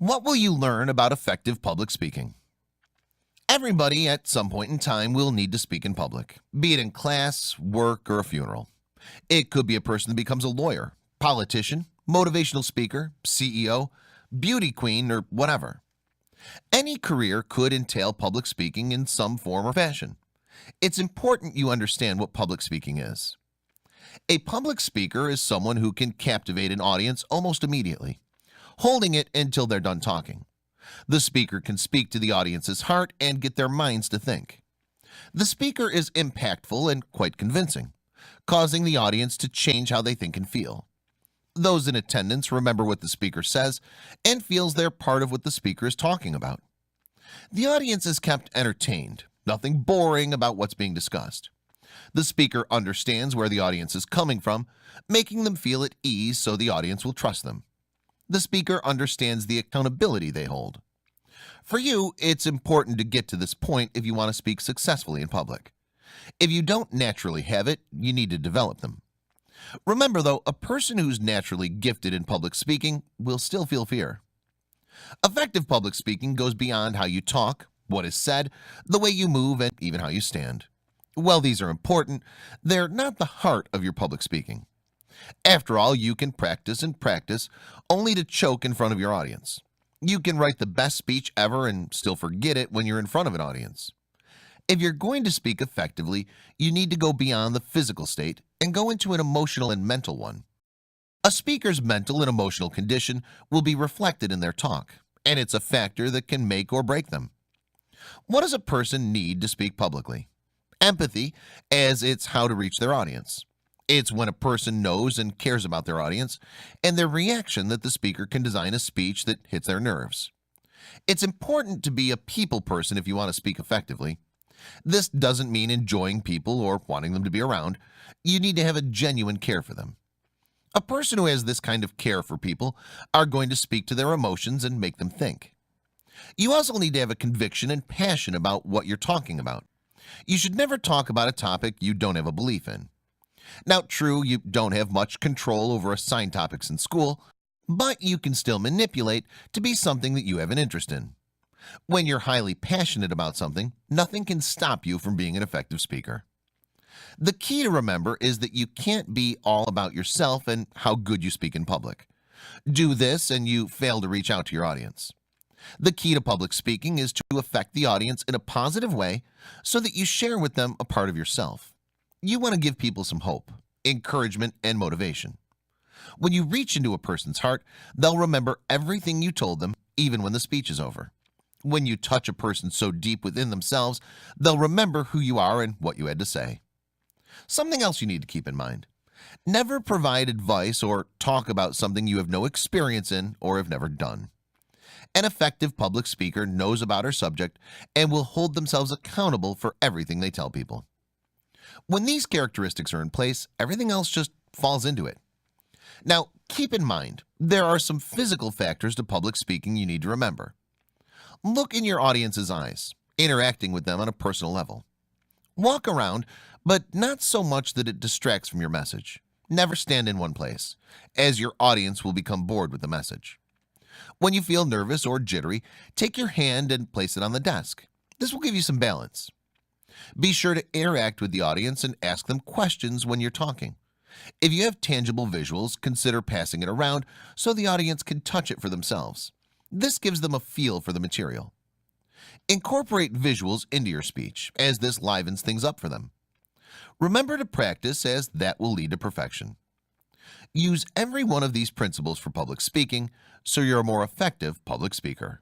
What will you learn about effective public speaking? Everybody at some point in time will need to speak in public, be it in class, work, or a funeral. It could be a person that becomes a lawyer, politician, motivational speaker, CEO, beauty queen, or whatever. Any career could entail public speaking in some form or fashion. It's important you understand what public speaking is. A public speaker is someone who can captivate an audience almost immediately, holding it until they're done talking. The speaker can speak to the audience's heart and get their minds to think. The speaker is impactful and quite convincing, causing the audience to change how they think and feel. Those in attendance remember what the speaker says and feels they're part of what the speaker is talking about. The audience is kept entertained, nothing boring about what's being discussed. The speaker understands where the audience is coming from, making them feel at ease so the audience will trust them. The speaker understands the accountability they hold. For you, it's important to get to this point if you want to speak successfully in public. If you don't naturally have it, you need to develop them. Remember though, a person who's naturally gifted in public speaking will still feel fear. Effective public speaking goes beyond how you talk, what is said, the way you move, and even how you stand. While these are important, they're not the heart of your public speaking. After all, you can practice and practice only to choke in front of your audience. You can write the best speech ever and still forget it when you're in front of an audience. If you're going to speak effectively, you need to go beyond the physical state and go into an emotional and mental one. A speaker's mental and emotional condition will be reflected in their talk, and it's a factor that can make or break them. What does a person need to speak publicly? Empathy, as it's how to reach their audience. It's when a person knows and cares about their audience and their reaction that the speaker can design a speech that hits their nerves. It's important to be a people person if you want to speak effectively. This doesn't mean enjoying people or wanting them to be around. You need to have a genuine care for them. A person who has this kind of care for people are going to speak to their emotions and make them think. You also need to have a conviction and passion about what you're talking about. You should never talk about a topic you don't have a belief in. Now, true, you don't have much control over assigned topics in school, but you can still manipulate to be something that you have an interest in. When you're highly passionate about something, nothing can stop you from being an effective speaker. The key to remember is that you can't be all about yourself and how good you speak in public. Do this and you fail to reach out to your audience. The key to public speaking is to affect the audience in a positive way so that you share with them a part of yourself. You want to give people some hope, encouragement, and motivation. When you reach into a person's heart, they'll remember everything you told them, even when the speech is over. When you touch a person so deep within themselves, they'll remember who you are and what you had to say. Something else you need to keep in mind. Never provide advice or talk about something you have no experience in or have never done. An effective public speaker knows about her subject and will hold themselves accountable for everything they tell people. When these characteristics are in place, everything else just falls into it. Now, keep in mind, there are some physical factors to public speaking you need to remember. Look in your audience's eyes, interacting with them on a personal level. Walk around, but not so much that it distracts from your message. Never stand in one place, as your audience will become bored with the message. When you feel nervous or jittery, take your hand and place it on the desk. This will give you some balance. Be sure to interact with the audience and ask them questions when you're talking. If you have tangible visuals, consider passing it around so the audience can touch it for themselves. This gives them a feel for the material. Incorporate visuals into your speech, as this livens things up for them. Remember to practice, as that will lead to perfection. Use every one of these principles for public speaking so you're a more effective public speaker.